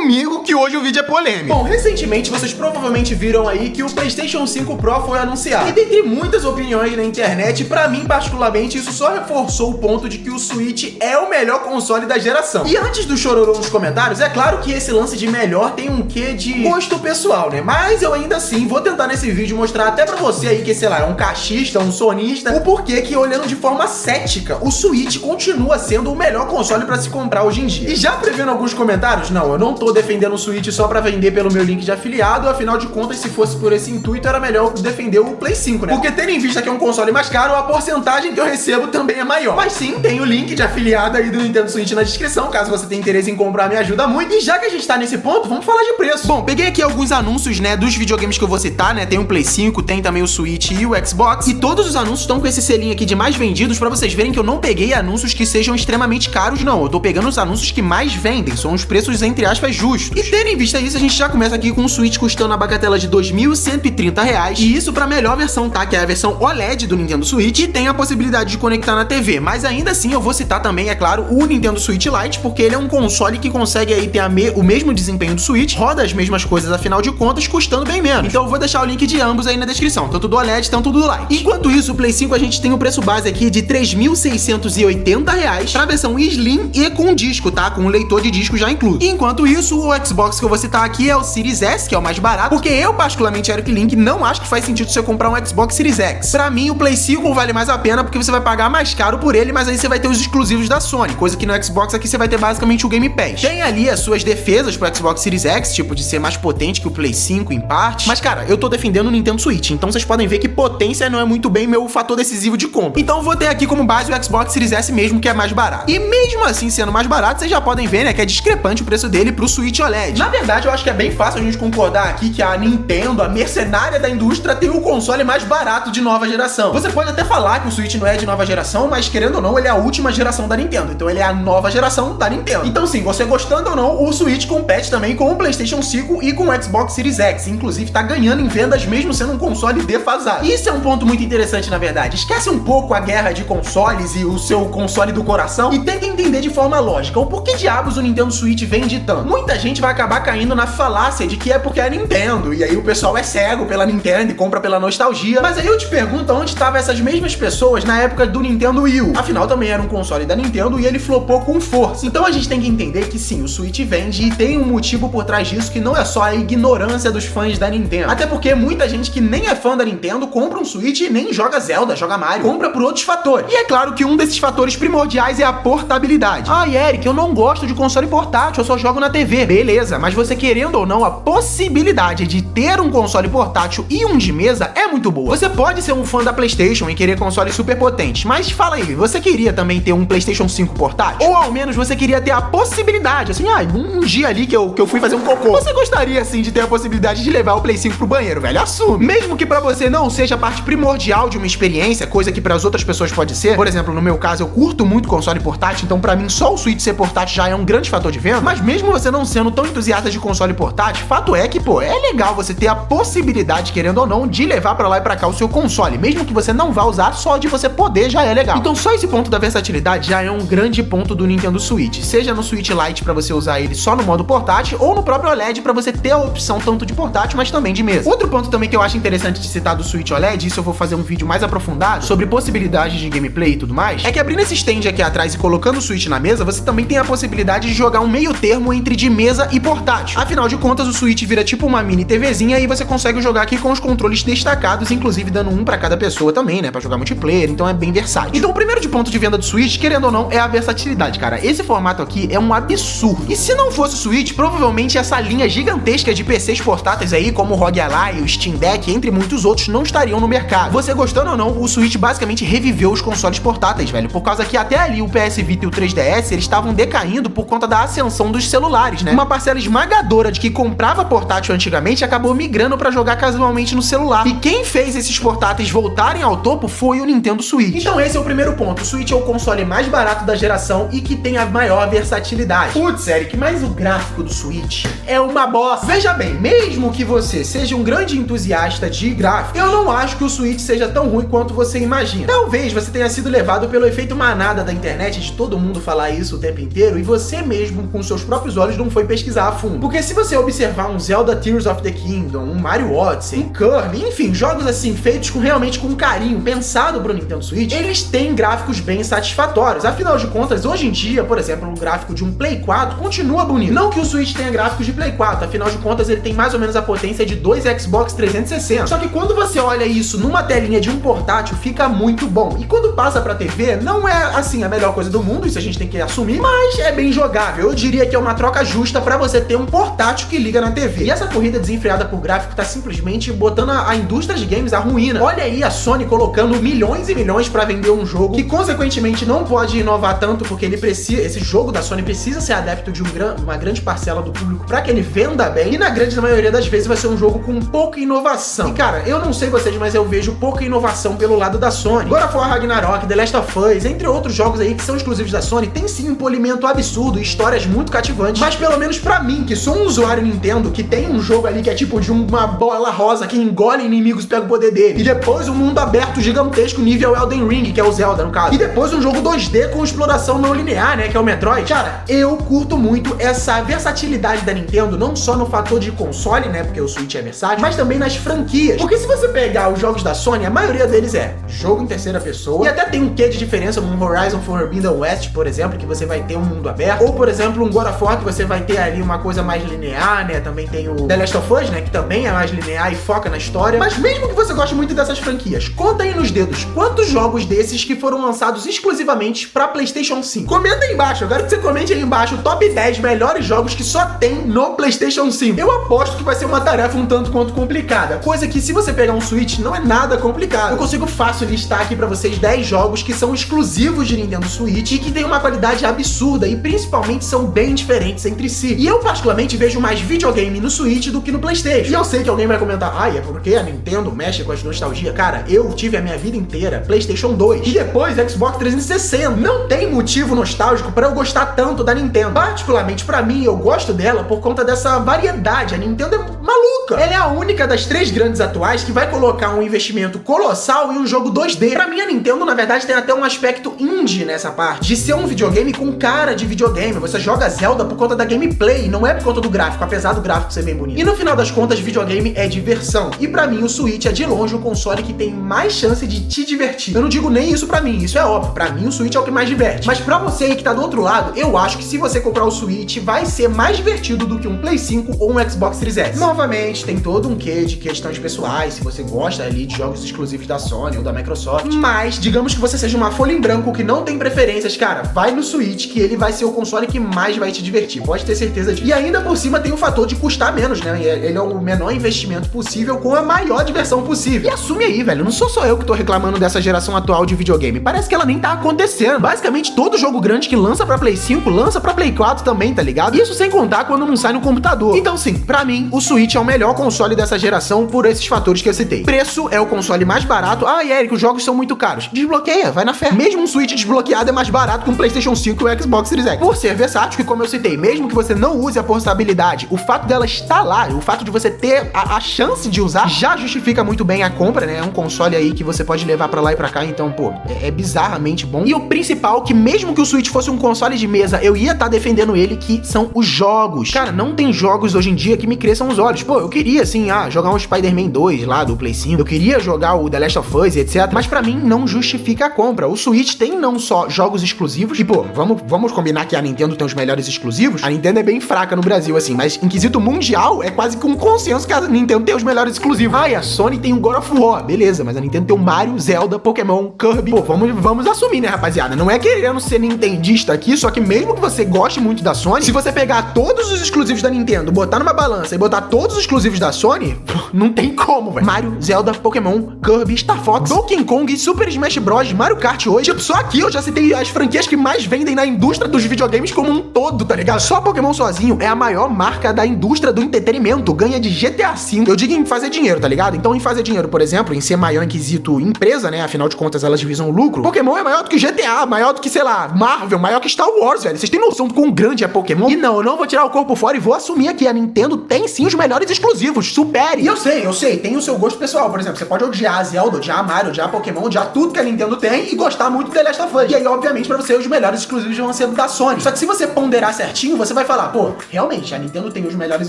comigo que hoje o vídeo é polêmico. Bom, recentemente vocês provavelmente viram aí que o PlayStation 5 Pro foi anunciado. E dentre muitas opiniões na internet, pra mim particularmente, isso só reforçou o ponto de que o Switch é o melhor console da geração. E antes do chororô nos comentários, é claro que esse lance de melhor tem um quê de gosto pessoal, né? Mas eu ainda assim vou tentar nesse vídeo mostrar até pra você aí que, sei lá, é um cachista, um sonista, o porquê que, olhando de forma cética, o Switch continua sendo o melhor console pra se comprar hoje em dia. E já prevendo alguns comentários, não, eu não tô defendendo o Switch só pra vender pelo meu link de afiliado, afinal de contas, se fosse por esse intuito, era melhor defender o Play 5, né? Porque tendo em vista que é um console mais caro, a porcentagem que eu recebo também é maior. Mas sim, tem o link de afiliado aí do Nintendo Switch na descrição, caso você tenha interesse em comprar, me ajuda muito. E já que a gente tá nesse ponto, vamos falar de preço. Bom, peguei aqui alguns anúncios, né, dos videogames que eu vou citar, né? Tem o Play 5, tem também o Switch e o Xbox. E todos os anúncios estão com esse selinho aqui de mais vendidos, pra vocês verem que eu não peguei anúncios que sejam extremamente caros, não. Eu tô pegando os anúncios que mais vendem, são os preços, entre aspas, justos. E tendo em vista isso, a gente já começa aqui com o Switch custando a bagatela de R$ 2.130, e isso pra melhor versão, tá? Que é a versão OLED do Nintendo Switch, e tem a possibilidade de conectar na TV. Mas ainda assim, eu vou citar também, é claro, o Nintendo Switch Lite, porque ele é um console que consegue aí ter o mesmo desempenho do Switch, roda as mesmas coisas, afinal de contas, custando bem menos. Então eu vou deixar o link de ambos aí na descrição, tanto do OLED, tanto do Lite. Enquanto isso, o Play 5 a gente tem o preço base aqui de R$ 3.680 pra versão Slim e com disco, tá? Com um leitor de disco já incluso. Enquanto isso, o Xbox que eu vou citar aqui é o Series S, que é o mais barato, porque eu, particularmente, Eric Link, não acho que faz sentido você comprar um Xbox Series X. Pra mim, o Play 5 vale mais a pena, porque você vai pagar mais caro por ele, mas aí você vai ter os exclusivos da Sony, coisa que no Xbox aqui você vai ter basicamente o Game Pass. Tem ali as suas defesas pro Xbox Series X, tipo de ser mais potente que o Play 5 em parte, mas cara, eu tô defendendo o Nintendo Switch, então vocês podem ver que potência não é muito bem meu fator decisivo de compra. Então eu vou ter aqui como base o Xbox Series S mesmo, que é mais barato. E mesmo assim sendo mais barato, vocês já podem ver, né, que é discrepante o preço dele pro Switch OLED. Na verdade, eu acho que é bem fácil a gente concordar aqui que a Nintendo, a mercenária da indústria, tem o console mais barato de nova geração. Você pode até falar que o Switch não é de nova geração, mas querendo ou não, ele é a última geração da Nintendo, então ele é a nova geração da Nintendo. Então sim, você gostando ou não, o Switch compete também com o PlayStation 5 e com o Xbox Series X, inclusive tá ganhando em vendas mesmo sendo um console defasado. Isso é um ponto muito interessante, na verdade. Esquece um pouco a guerra de consoles e o seu console do coração e tenta entender de forma lógica o porquê diabos o Nintendo Switch vende tanto. Muita gente vai acabar caindo na falácia de que é porque é Nintendo, e aí o pessoal é cego pela Nintendo e compra pela nostalgia. Mas aí eu te pergunto onde estavam essas mesmas pessoas na época do Nintendo Wii U. Afinal, também era um console da Nintendo e ele flopou com força. Então a gente tem que entender que sim, o Switch vende e tem um motivo por trás disso que não é só a ignorância dos fãs da Nintendo. Até porque muita gente que nem é fã da Nintendo compra um Switch e nem joga Zelda, joga Mario, compra por outros fatores. E é claro que um desses fatores primordiais é a portabilidade. Ai, Eric, eu não gosto de console portátil, eu só jogo na TV. Beleza, mas você querendo ou não, a possibilidade de ter um console portátil e um de mesa é muito boa. Você pode ser um fã da PlayStation e querer consoles super potentes, mas fala aí, você queria também ter um PlayStation 5 portátil? Ou ao menos você queria ter a possibilidade, assim, um dia ali que eu fui fazer um cocô. Você gostaria, assim, de ter a possibilidade de levar o Play 5 pro banheiro, velho? Assume. Mesmo que pra você não seja a parte primordial de uma experiência, coisa que pras outras pessoas pode ser. Por exemplo, no meu caso, eu curto muito console portátil, então pra mim só o Switch ser portátil já é um grande fator de venda. Mas mesmo você não sendo tão entusiasta de console portátil, fato é que, pô, é legal você ter a possibilidade, querendo ou não, de levar pra lá e pra cá o seu console. Mesmo que você não vá usar, só de você poder já é legal. Então só esse ponto da versatilidade já é um grande ponto do Nintendo Switch. Seja no Switch Lite pra você usar ele só no modo portátil, ou no próprio OLED pra você ter a opção tanto de portátil, mas também de mesa. Outro ponto também que eu acho interessante de citar do Switch OLED, isso eu vou fazer um vídeo mais aprofundado sobre possibilidades de gameplay e tudo mais, é que abrindo esse stand aqui atrás e colocando o Switch na mesa, você também tem a possibilidade de jogar um meio termo entre de mesa e portátil. Afinal de contas, o Switch vira tipo uma mini TVzinha e você consegue jogar aqui com os controles destacados, inclusive dando um pra cada pessoa também, né, pra jogar multiplayer, então é bem versátil. Então o primeiro de ponto de venda do Switch, querendo ou não, é a versatilidade, cara. Esse formato aqui é um absurdo. E se não fosse o Switch, provavelmente essa linha gigantesca de PCs portáteis aí, como o ROG Ally, o Steam Deck, entre muitos outros, não estariam no mercado. Você gostando ou não, o Switch basicamente reviveu os consoles portáteis, velho, por causa que até ali o PS Vita e o 3DS, eles estavam decaindo por conta da ascensão dos celulares, né? Uma parcela esmagadora de que comprava portátil antigamente acabou migrando pra jogar casualmente no celular. E quem quem fez esses portáteis voltarem ao topo foi o Nintendo Switch. Então esse é o primeiro ponto. O Switch é o console mais barato da geração e que tem a maior versatilidade. Putz, Eric, mas o gráfico do Switch é uma bosta. Veja bem, mesmo que você seja um grande entusiasta de gráfico, eu não acho que o Switch seja tão ruim quanto você imagina. Talvez você tenha sido levado pelo efeito manada da internet de todo mundo falar isso o tempo inteiro e você mesmo, com seus próprios olhos, não foi pesquisar a fundo. Porque se você observar um Zelda Tears of the Kingdom, um Mario Odyssey, um Kirby, enfim, jogos assim feitos realmente com carinho, pensado pro Nintendo Switch, eles têm gráficos bem satisfatórios. Afinal de contas, hoje em dia, por exemplo, o gráfico de um Play 4 continua bonito. Não que o Switch tenha gráficos de Play 4, afinal de contas ele tem mais ou menos a potência de 2 Xbox 360. Só que quando você olha isso numa telinha de um portátil, fica muito bom. E quando passa pra TV, não é assim a melhor coisa do mundo, isso a gente tem que assumir, mas é bem jogável. Eu diria que é uma troca justa pra você ter um portátil que liga na TV. E essa corrida desenfreada por gráfico tá simplesmente botando a indústria de games à ruína. Olha aí a Sony colocando milhões e milhões pra vender um jogo que consequentemente não pode inovar tanto, porque ele precisa, esse jogo da Sony precisa ser adepto de uma grande parcela do público pra que ele venda bem, e na grande maioria das vezes vai ser um jogo com pouca inovação. E cara, eu não sei vocês, mas eu vejo pouca inovação pelo lado da Sony. God of War Ragnarok, The Last of Us, entre outros jogos aí que são exclusivos da Sony, tem sim um polimento absurdo e histórias muito cativantes, mas pelo menos pra mim, que sou um usuário Nintendo, que tem um jogo ali que é tipo de uma bola rosa que engole inimigos e pega o poder dele, e depois um mundo aberto gigantesco nível Elden Ring, que é o Zelda no caso, e depois um jogo 2D com exploração não linear, né, que é o Metroid. Cara, eu curto muito essa versatilidade da Nintendo, não só no fator de console, né, porque o Switch é versátil, mas também nas franquias. Porque se você pegar os jogos da Sony, a maioria deles é jogo em terceira pessoa, e até tem um quê de diferença num Horizon Forbidden West, por exemplo, que você vai ter um mundo aberto, ou por exemplo um God of War, que você vai ter ali uma coisa mais linear, né, também tem o The Last of Us, né, que também é mais linear e foca na história. Mas mesmo que você goste muito dessas franquias, conta aí nos dedos quantos jogos desses que foram lançados exclusivamente pra PlayStation 5. Comenta aí embaixo, eu quero que você comente aí embaixo o top 10 melhores jogos que só tem no PlayStation 5. Eu aposto que vai ser uma tarefa um tanto quanto complicada, coisa que se você pegar um Switch não é nada complicado. Eu consigo fácil listar aqui pra vocês 10 jogos que são exclusivos de Nintendo Switch e que tem uma qualidade absurda e principalmente são bem diferentes entre si. E eu particularmente vejo mais videogame no Switch do que no PlayStation. E eu sei que alguém vai comentar, é porque a Nintendo mexe com as nostalgia. Cara, eu tive a minha vida inteira PlayStation 2 e depois Xbox 360. Não tem motivo nostálgico pra eu gostar tanto da Nintendo. Particularmente pra mim, eu gosto dela por conta dessa variedade. A Nintendo é maluca. Ela é a única das três grandes atuais que vai colocar um investimento colossal em um jogo 2D. Pra mim, a Nintendo, na verdade, tem até um aspecto indie nessa parte, de ser um videogame com cara de videogame. Você joga Zelda por conta da gameplay, não é por conta do gráfico, apesar do gráfico ser bem bonito. E no final das contas, videogame é diversão. E pra mim, o Switch é de longe o console que tem mais chance de te divertir. Eu não digo nem isso pra mim, isso é óbvio. Pra mim, o Switch é o que mais diverte. Mas pra você aí que tá do outro lado, eu acho que se você comprar o Switch, vai ser mais divertido do que um Play 5 ou um Xbox Series S. Novamente, tem todo um quê de questões pessoais, se você gosta ali de jogos exclusivos da Sony ou da Microsoft. Mas, digamos que você seja uma folha em branco que não tem preferências, cara, vai no Switch que ele vai ser o console que mais vai te divertir. Pode ter certeza disso. E ainda por cima tem o fator de custar menos, né? Ele é o menor investimento possível com a maior diversão possível. E assume aí, velho, não sou só eu que tô reclamando dessa geração atual de videogame. Parece que ela nem tá acontecendo. Basicamente, todo jogo grande que lança pra Play 5, lança pra Play 4 também, tá ligado? Isso sem contar quando não sai no computador. Então sim, pra mim, o Switch é o melhor console dessa geração por esses fatores que eu citei. Preço é o console mais barato. Eric, os jogos são muito caros. Desbloqueia, vai na fé. Mesmo um Switch desbloqueado é mais barato que um PlayStation 5 e o Xbox Series X. Por ser versátil, e como eu citei, mesmo que você não use a portabilidade, o fato dela estar lá, o fato de você ter a chance de usar, já justifica muito bem a compra, né? É um console aí que você pode levar pra lá e pra cá, então, pô, é bizarramente bom. E o principal, que mesmo que o Switch fosse um console de mesa, eu ia estar defendendo ele, que são os jogos. Cara, não tem jogos hoje em dia que me cresçam os olhos. Pô, eu queria, assim, jogar um Spider-Man 2 lá do Play 5, eu queria jogar o The Last of Us e etc, mas pra mim não justifica a compra. O Switch tem não só jogos exclusivos, e pô, vamos combinar que a Nintendo tem os melhores exclusivos. A Nintendo é bem fraca no Brasil, assim, mas em quesito mundial, é quase que um consenso que a Nintendo tem os melhores exclusivos. E a Sony tem o God of War, beleza, mas a Nintendo tem o Mario, Zelda, Pokémon, Kirby. Pô, vamos assumir, né, rapaziada? Não é querendo ser nintendista aqui, só que mesmo que você goste muito da Sony, se você pegar todos os exclusivos da Nintendo, botar numa balança e botar todos os exclusivos exclusivos da Sony, não tem como, velho. Mario, Zelda, Pokémon, Kirby, Star Fox, Donkey Kong, Super Smash Bros, Mario Kart 8. Tipo, só aqui eu já citei as franquias que mais vendem na indústria dos videogames como um todo, tá ligado? Só Pokémon sozinho é a maior marca da indústria do entretenimento. Ganha de GTA V. Eu digo em fazer dinheiro, tá ligado? Então, em fazer dinheiro, por exemplo, em ser maior em quesito empresa, né? Afinal de contas, elas visam lucro. Pokémon é maior do que GTA, maior do que, sei lá, Marvel, maior que Star Wars, velho. Vocês têm noção do quão grande é Pokémon? E não, eu não vou tirar o corpo fora e vou assumir aqui. A Nintendo tem sim os melhores exclusivos. Supere. E eu sei, tem o seu gosto pessoal. Por exemplo, você pode odiar a Zelda, odiar a Mario, odiar Pokémon, odiar tudo que a Nintendo tem e gostar muito do The Last of Us. E aí, obviamente, pra você, os melhores exclusivos vão ser da Sony. Só que se você ponderar certinho, você vai falar, pô, realmente, a Nintendo tem os melhores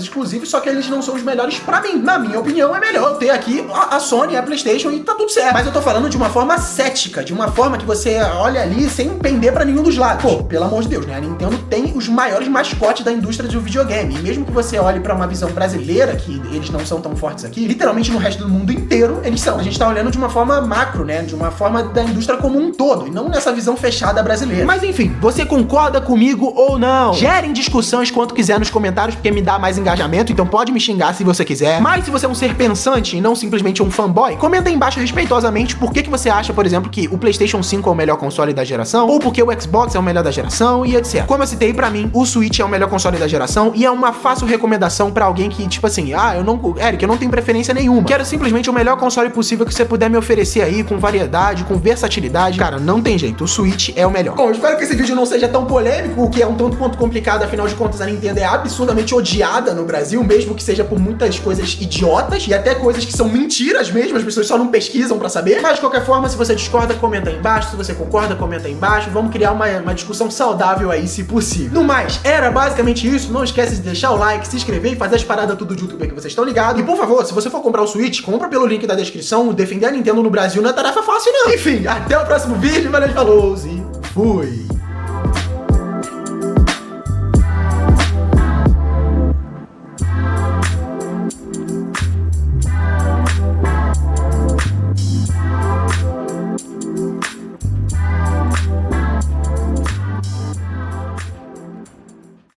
exclusivos, só que eles não são os melhores pra mim. Na minha opinião, é melhor eu ter aqui a Sony, a PlayStation e tá tudo certo. Mas eu tô falando de uma forma cética, de uma forma que você olha ali sem pender pra nenhum dos lados. Pô, pelo amor de Deus, né? A Nintendo tem os maiores mascotes da indústria do videogame. E mesmo que você olhe pra uma visão brasileira, que eles não são tão fortes aqui, literalmente no resto do mundo inteiro, eles são. A gente tá olhando de uma forma macro, né? De uma forma da indústria como um todo, e não nessa visão fechada brasileira. Mas enfim, você concorda comigo ou não? Gerem discussões quanto quiser nos comentários, porque me dá mais engajamento, então pode me xingar se você quiser. Mas se você é um ser pensante e não simplesmente um fanboy, comenta aí embaixo respeitosamente por que você acha, por exemplo, que o PlayStation 5 é o melhor console da geração, ou porque o Xbox é o melhor da geração, e etc. Como eu citei, pra mim, o Switch é o melhor console da geração, e é uma fácil recomendação pra alguém que, tipo assim, Eric, eu não tenho preferência nenhuma. Quero simplesmente o melhor console possível que você puder me oferecer aí, com variedade, com versatilidade. Cara, não tem jeito, o Switch é o melhor. Bom, eu espero que esse vídeo não seja tão polêmico, o que é um tanto quanto complicado, afinal de contas a Nintendo é absurdamente odiada no Brasil, mesmo que seja por muitas coisas idiotas, e até coisas que são mentiras mesmo, as pessoas só não pesquisam pra saber. Mas de qualquer forma, se você discorda, comenta aí embaixo, se você concorda, comenta aí embaixo, vamos criar uma discussão saudável aí, se possível. No mais, era basicamente isso, não esquece de deixar o like, se inscrever e fazer as paradas tudo de YouTube que vocês estão ligados. E por favor, se você for comprar o Switch, compra pelo link da descrição, defender a Nintendo no Brasil não é tarefa fácil não. Enfim, até o próximo vídeo, valeu, falou e fui!